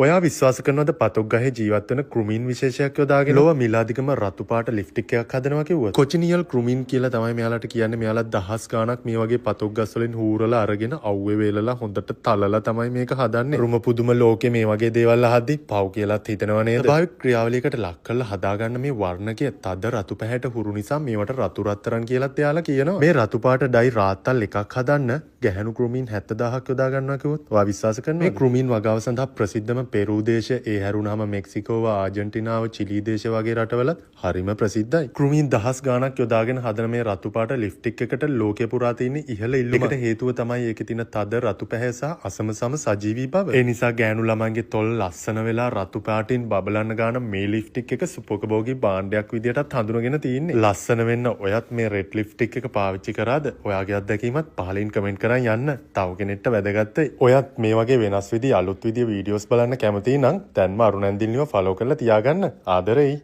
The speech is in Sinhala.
ඔයා විශ්වාස කරනවද පතොක් ගහේ ජීවත් වෙන කෘමීන් විශේෂයක් යොදාගෙන ලෝව මිලාදිගම රතු පාට ලිප්ස්ටික් එකක් හදනවා කිව්වොත් කොචිනියල් කෘමීන් කියලා තමයි මෙයාලට කියන්නේ. මෙයාලා දහස් ගාණක් මේ වගේ පතොක් ගස් වලින් හූරලා අරගෙන අවුවේ වේලලා හොඳට තලලා තමයි මේක හදන්නේ. රුම පුදුම ලෝකේ මේ වගේ දේවල් අහද්දි පව් කියලාත් හිතනව නේද? ස්වභාවික ක්‍රියාවලියකට ලක් කරලා හදාගන්න මේ වර්ණකය තද රතු පැහැයට හුරු නිසා මේවට රතු රත්තරන් කියලාත් එයාලා කියනවා. මේ රතු පාට ඩයි රාත්තල් එකක් හදන්න ගැහැණු කෘමීන් 70000ක් යොදා ගන්නවා කිව්වොත් ඔයා විශ්වාස කරනවද? මේ කෘමීන් වගාව සඳහා ප්‍රසිද්ධම පෙරු දේශ ඒ හැරුණාම මෙක්සිකෝව ආජන්ටිනාව චිලි දේශ වගේ රටවලත් හරිම ප්‍රසිද්ධයි. කෘමීන් දහස් ගාණක් යොදාගෙන හදන මේ රතු පාට ලිප්ස්ටික් එකට ලෝකේ පුරා තියෙන ඉහළ ඉල්ලුමකට හේතුව තමයි ඒකේ තියෙන තද රතු පැහැ සහ අසමසම සජීවී බව. ඒ නිසා ගෑනු ළමයින්ගේ තොල් ලස්සන වෙලා රතු පාටින් බබලන්න ගාන මේ ලිප්ස්ටික් එක සුපෝකභෝගී භාණ්ඩයක් විදියටත් හඳුනගෙන තියෙන්නේ. ලස්සන වෙන්න ඔයත් මේ රෙඩ් ලිප්ස්ටික් එක පාවිච්චි කරාද? ඔයාගේ අත්දැකීමත් පහලින් කමෙන්ට් කරන් යන්න. තව කෙනෙක්ට වැදගත් වෙයි. ඔයත් මේ වගේ වෙනස් විදිහ අලුත් විදිහ වීඩියෝස් බලන්න කැමතියි නම් දැන්ම අරුණැන්දිල්නිව ෆලෝ කරලා තියාගන්න. ආදරෙයි.